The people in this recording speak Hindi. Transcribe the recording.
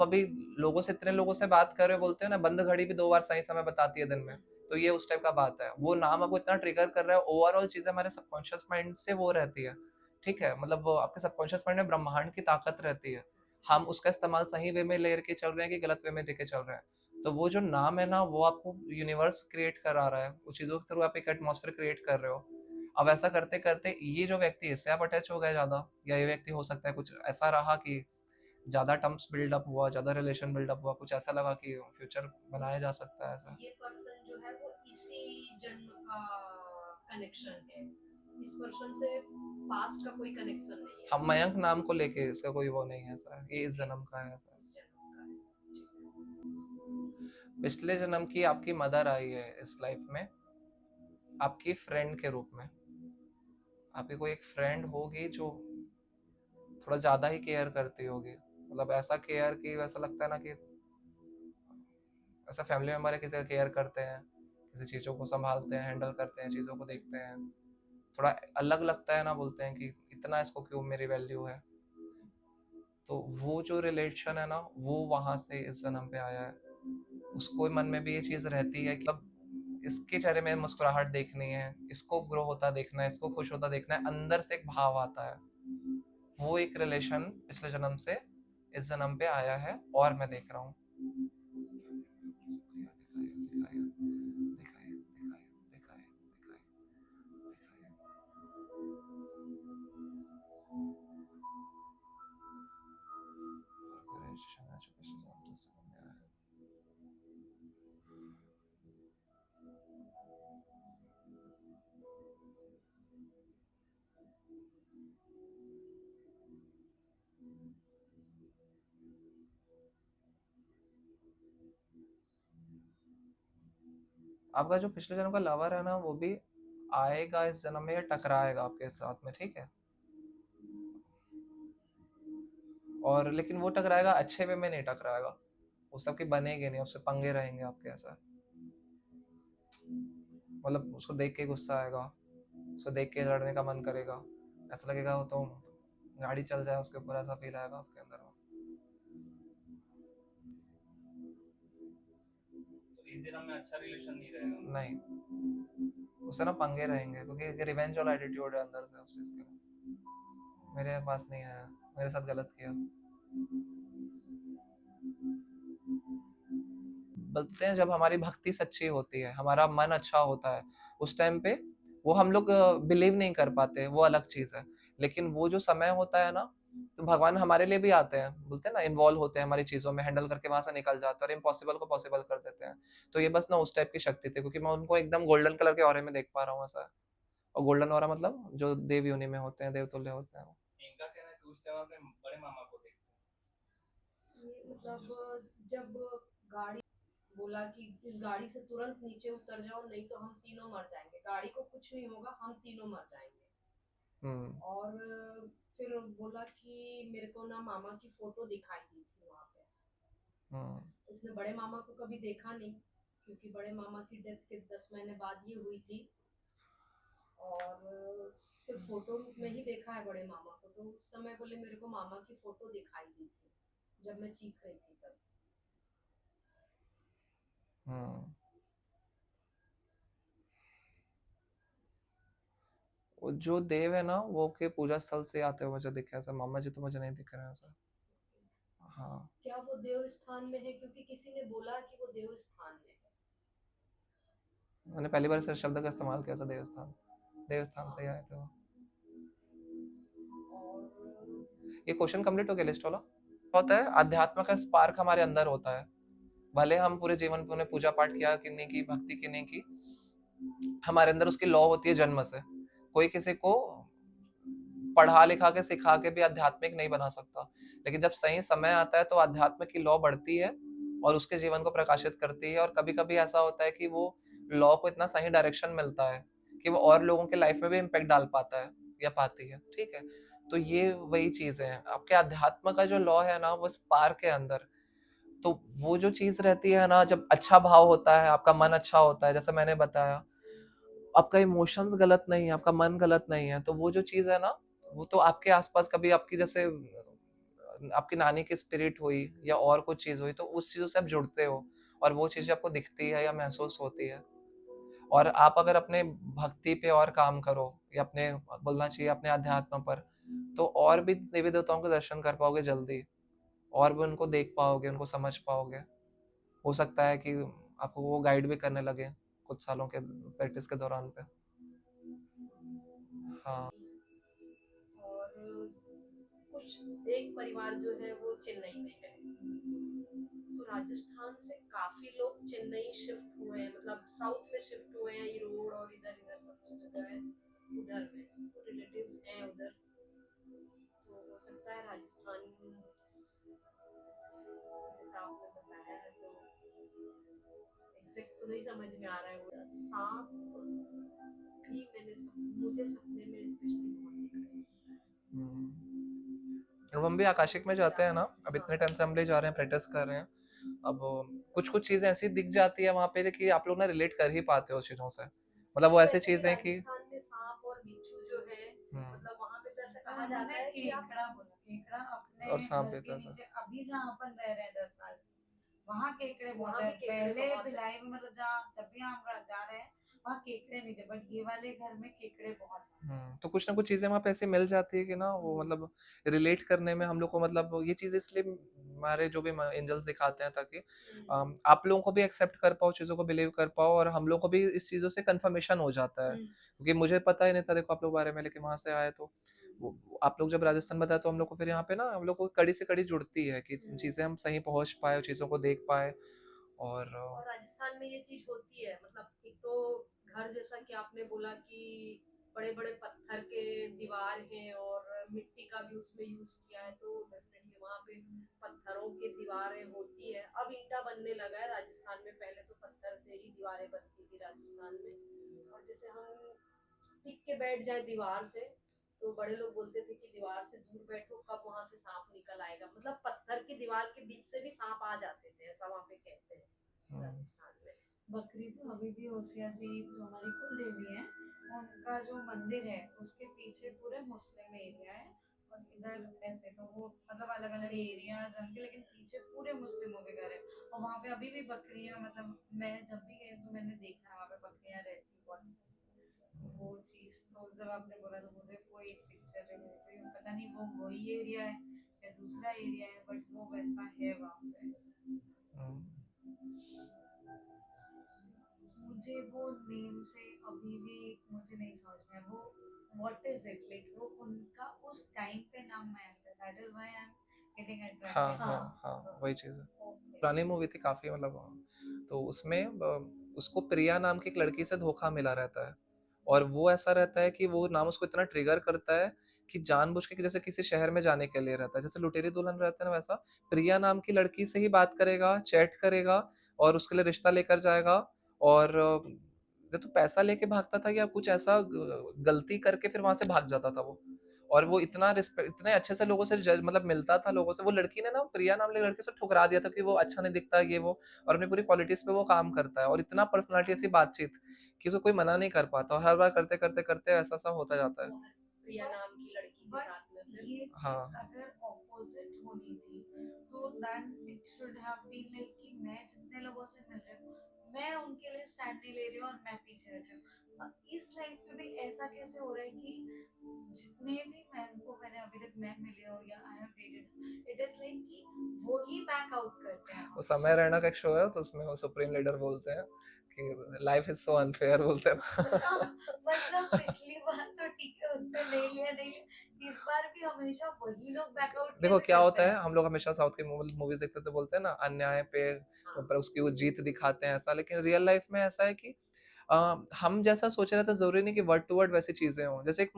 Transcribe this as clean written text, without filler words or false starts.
अभी लोगों से, इतने लोगों से बात कर रहे हो, बोलते हैं ना बंद घड़ी भी 2 बार सही समय बताती है दिन में। तो ये उस टाइप का बात है। वो नाम आपको इतना ट्रिगर कर रहा है, ओवरऑल चीज़ें हमारे सबकॉन्शियस माइंड से वो रहती है, ठीक है? मतलब वो आपके सबकॉन्शियस माइंड में ब्रह्मांड की ताकत रहती है। हम उसका इस्तेमाल सही वे में लेके चल रहे हैं कि गलत वे में लेके चल रहे हैं। तो वो जो नाम है ना, वो आपको यूनिवर्स क्रिएट करा रहा है। उस चीज़ों के थ्रू आप एक एटमॉस्फेयर क्रिएट कर रहे हो। अब ऐसा करते-करते ये जो व्यक्ति है, इससे आप अटैच हो गए ज़्यादा, या ये व्यक्ति हो सकता है कुछ ऐसा रहा कि ज़्यादा टर्म्स बिल्डअप हुआ, ज़्यादा रिलेशन बिल्डअप हुआ, कुछ ऐसा लगा कि फ्यूचर बनाया जा सकता है ऐसा। ये पर्सन जो है वो इसी जन्म का कनेक्शन है, इस पर्सन से पास्ट का कोई कनेक्शन नहीं है। हम मयंक नाम को लेके इसका कोई वो नहीं है ऐसा, ये इस जी, जन्म का है ऐसा। इस जन्म का है। ठीक पिछले जन्म की आपकी मदर आई है इस लाइफ में, आपकी फ्रेंड के रूप में। आपकी कोई एक फ्रेंड होगी जो थोड़ा ज़्यादा ही केयर करती होगी, मतलब ऐसा केयर कि वैसा लगता है ना कि ऐसा फैमिली मेम्बर है, किसी का केयर करते हैं, किसी चीज़ों को संभालते हैं, हैंडल करते हैं, चीज़ों को देखते हैं। थोड़ा अलग लगता है ना, बोलते हैं कि इतना इसको क्यों मेरी वैल्यू है। तो वो जो रिलेशन है ना, वो वहाँ से इस जन्म पे आया है। उसको मन में भी ये चीज़ रहती है कि अब इसके चेहरे में मुस्कुराहट देखनी है, इसको ग्रो होता देखना है, इसको खुश होता देखना है, अंदर से एक भाव आता है। वो एक रिलेशन पिछले जन्म से इस जन्म पे आया है, और मैं देख रहा हूँ। आपका जो पिछले जन्म का लवर है ना, वो भी आएगा इस जन्म में, या टकराएगा आपके साथ में, ठीक है? और लेकिन वो टकराएगा अच्छे वे में नहीं टकराएगा, वो सबके बनेंगे नहीं, उससे पंगे रहेंगे आपके, ऐसा। मतलब उसको देख के गुस्सा आएगा, उसको देख के लड़ने का मन करेगा, ऐसा लगेगा वो तो गाड़ी चल जाए उसके ऊपर, ऐसा फील आएगा आपके अंदर में। तो इस जन्म में अच्छा रिलेशन नहीं रहेगा। नहीं, उससे ना पंगे रहेंगे, क्योंकि रिवेंज वाला एटीट्यूड है अंदर से उस चीज़ के लिए। मेरे पास नहीं आया, मेरे साथ गलत किया। बोलते हैं जब हमारी भक्ति सच्ची होती है, हमारा मन अच्छा होता है, उस टाइम पे वो हम लोग बिलीव नहीं कर पाते, वो अलग चीज़ है। लेकिन वो जो समय होता है ना, तो भगवान हमारे लिए भी आते हैं, बोलते हैं ना इन्वॉल्व होते हैं हमारी चीज़ों में, हैंडल करके वहाँ से निकल जाते हैं और इम्पॉसिबल को पॉसिबल कर देते हैं। तो ये बस ना उस टाइप की शक्ति थी, क्योंकि मैं उनको एकदम गोल्डन कलर के ऑरे में देख पा रहा हूँ ऐसा। और गोल्डन ऑरा मतलब जो देव योनि में होते हैं, देवतुल्य होते हैं वो। इनका कहना है कि उस टाइम अपने बड़े मामा को देखते हैं। ये मतलब जब गाड़ी बोला कि इस गाड़ी से तुरंत नीचे उतर जाओ, नहीं तो हम तीनों मर जाएंगे, गाड़ी को कुछ नहीं होगा, हम तीनों मर जाएंगे। हम्म। और फिर बोला कि मेरे को ना मामा की फोटो दिखाई दी थी वहां पे। हम्म। इसने बड़े मामा को कभी देखा नहीं, क्योंकि बड़े मामा की डेथ के 10 महीने बाद ये हुई थी। और सिर्फ फोटो में ही देखा है बड़े मामा को। तो उस समय बोले मेरे को मामा की फोटो दिखाई दी थी जब मैं चीख रही थी तब। हम्म। वो जो देव है ना, वो के पूजा स्थल से आते हुए मुझे दिखे, ऐसा मामा जी तो मुझे नहीं दिख रहे हैं ऐसा। हाँ। क्या वो देव स्थान में है? क्योंकि किसी ने बोला कि वो देव स्थान में है। मैंने पहली बार इस शब्द का इस्तेमाल किया था, देवस्थान। देवस्थान हाँ। से ही आए थे वो। और ये क्वेश्चन कंप्लीट हो गया लिस्ट वाला। होता है अध्यात्म का स्पार्क हमारे अंदर होता है, भले हम पूरे जीवन में पूजा पाठ किया कि नहीं की, भक्ति की नहीं की, हमारे अंदर उसकी लॉ होती है जन्म से। कोई किसी को पढ़ा लिखा के सिखा के भी आध्यात्मिक नहीं बना सकता, लेकिन जब सही समय आता है तो आध्यात्म की लॉ बढ़ती है और उसके जीवन को प्रकाशित करती है। और कभी कभी ऐसा होता है कि वो लॉ को इतना सही डायरेक्शन मिलता है कि वो और लोगों के लाइफ में भी इम्पेक्ट डाल पाता है या पाती है, ठीक है? तो ये वही चीज है, आपके अध्यात्म का जो लॉ है ना, वो स्पार्क के अंदर। तो वो जो चीज रहती है ना, जब अच्छा भाव होता है, आपका मन अच्छा होता है, जैसे मैंने बताया, आपका इमोशंस गलत नहीं है, आपका मन गलत नहीं है, तो वो जो चीज है ना, वो तो आपके आसपास कभी आपकी जैसे आपकी नानी की स्पिरिट हुई या और कुछ चीज़ हुई, तो उस चीज़ों से आप जुड़ते हो और वो चीज़ें आपको दिखती है या महसूस होती है। और आप अगर अपने भक्ति पे और काम करो या अपने बोलना चाहिए अपने अध्यात्म पर, तो और भी देवी-देवताओं के दर्शन कर पाओगे जल्दी और भी उनको देख पाओगे, उनको समझ पाओगे। हो सकता है कि आपको वो गाइड भी करने लगे कुछ सालों के प्रैक्टिस के दौरान पे। हाँ। और कुछ एक परिवार जो है वो चेन्नई में है, तो राजस्थान से काफी लोग चेन्नई शिफ्ट हुए हैं, मतलब साउथ में शिफ्ट हुए हैं, ये रोड और इधर इधर सब जो जगह है उधर में, तो रिलेटिव्स हैं उधर। तो हो सकता है राजस्थान, जैसा आपने बताया है, तो एग्जैक्ट तो नहीं समझ में आ रहा है। वो सांप भी मुझे सपने में स्पेशली बहुत दिख रहे अब हम भी आकाशिक में हैं जाते हैं ज्यादा। ना, अब हाँ, इतने टाइम से हम भी जा रहे हैं, प्रैक्टिस कर रहे हैं। अब कुछ कुछ चीजें ऐसी दिख जाती है वहां पे कि आप लोग ना रिलेट कर ही पाते हो चीजों से। मतलब वो ऐसी वैसे भी चीजें कि राजस्थान में सांप और बिच्छू जो है, हम्म, मतलब वहां पे तो ऐसा पर कहा उन्होंने जाता है कि आप केकड़ा बोला, केकड़ा अपने और सांप घर भी के था ऐसा। नीचे अभी जहाँ अपन रह रहे हैं 10 साल से, वहाँ केकड़े बहुत वहां है। भी केकड़े पहले बहुत है। भिलाई में मतलब जहाँ जब भी हम जा रहे हैं वहाँ केकड़े नहीं थे, बट ये वाले घर में केकड़े बहुत तो कुछ ना कुछ चीजें वहां पे ऐसे मिल जाती है कि ना वो मतलब रिलेट करने में हम लोग को, मतलब ये चीज इसलिए हमारे जो भी एंजल्स दिखाते हैं ताकि हम्म, आप लोगों को भी एक्सेप्ट कर पाओ, चीजों को बिलीव कर पाओ और हम लोग को भी इस चीजों से कंफर्मेशन हो जाता है, हम्म, क्योंकि मुझे पता ही नहीं था देखो आप लोग बारे में, लेकिन वहां से आए तो आप लोग जब राजस्थान बताए तो हम लोग को फिर यहाँ पे ना हम लोग को कड़ी से कड़ी जुड़ती है कि हम्म। चीजें हम सही पहुंच पाए, चीजों को देख पाए। और और राजस्थान में ये चीज होती है, मतलब एक तो घर जैसा कि आपने बोला कि बड़े बड़े पत्थर के दीवार हैं और मिट्टी का भी उसमें यूज किया है, तो डेफिनेटली वहाँ पे पत्थरों की दीवारें होती है। अब ईंटा बनने लगा है राजस्थान में, पहले तो पत्थर से ही दीवारें बनती थी राजस्थान में। और जैसे हम टिक के बैठ जाए दीवार से, तो बड़े लोग बोलते थे कि दीवार से दूर बैठो, कब वहां से सांप निकल आएगा, मतलब पत्थर की दीवार के बीच से भी सांप आ जाते थे, ऐसा वहां पे कहते हैं हम्म, राजस्थान में। बकरी तो अभी भी होशियार जी जो हमारी कुल देवी है, उनका जो मंदिर है उसके पीछे पूरे मुस्लिम एरिया है। और इधर ऐसे तो वो मतलब अलग अलग एरियाज होंगे, लेकिन पीछे पूरे मुस्लिमों के घर है। और वहाँ पे अभी भी बकरियां, मतलब मैं जब भी गई तो मैंने देखा है वहाँ पे बकरियां रहती बहुत सारी। वो चीज तो जब आपने बोला तो मुझे कोई पिक्चर रही, पता नहीं वो वही एरिया है या दूसरा एरिया है, बट वो वैसा है वहाँ पे। हम्म, मुझे वो नेम से अभी भी मुझे नहीं समझ में आया, वो व्हाट इज इट, लाइक वो उनका उस टाइम पे नाम आया था, that is why I am getting हाँ अट्रैक्टेड हाँ टू हाँ, हाँ, हाँ। वही चीज है। ओके। पुरानी मूवी थी काफी, मतलब तो उसमें उसको प्रिया नाम की एक लड़की से धोखा मिला रहता है और वो ऐसा रहता है कि वो नाम उसको इतना ट्रिगर करता है कि जानबूझ के कि जैसे किसी शहर में जाने के लिए रहता है, जैसे लुटेरी दुल्हन रहते हैं ना, वैसा प्रिया नाम की लड़की से ही बात करेगा, चैट करेगा और उसके लिए रिश्ता लेकर जाएगा। और या तो पैसा लेके भागता था या कुछ ऐसा गलती करके फिर वहां से भाग जाता था वो। और वो इतना रिस्पेक्ट, इतने अच्छे से लोगों से मतलब मिलता था लोगों से। वो लड़की ने ना प्रिया नाम की लड़की से ठुकरा दिया था कि वो अच्छा नहीं दिखता ये वो, और अपनी पूरी क्वालिटीज पे वो काम करता है और इतना पर्सनालिटी ऐसी बातचीत कि उसको कोई मना नहीं कर पाता, और हर बार करते करते करते ऐसा सा होता जाता है। वो प्रिया बट नाम की लड़की के बट साथ में फिर। ये चीज हाँ, अगर ऑपोजिट होनी थी तो then it should have been like कि मैं जितने लोगों से मिल रही हूँ मैं उनके लिए स्टैंड नहीं ले रही हूँ और मैं पीछे हट रही हूँ। इस लाइफ में भी ऐसा कैसे हो रहा है कि जितने भी मैन को मैंने अभी तक मैं मिली हूँ या I have dated, it is like कि वो ही बैक आउट करते हैं वो हमेशा। समय रैना का एक शो है तो उसमें वो सुप्रीम लीडर बोलते हैं कि लाइफ इज सो अनफेयर बोलते हैं हाँ, ना। मतलब पिछली बार तो ठीक है उसने नहीं लिया नहीं लिया, इस बार भी हमेशा वही लोग बैकआउट देखो कैसे क्या करते होता है, हैं। हम लोग हमेशा साउथ की मूवीज देखते तो बोलते हैं ना अन्याय पे हाँ, पर उसकी वो जीत दिखाते हैं ऐसा, लेकिन रियल लाइफ में ऐसा है कि हम जैसा सोच रहे थे जरूरी नहीं कि वर्ड टू वर्ड वैसी चीजें हों। जैसे एक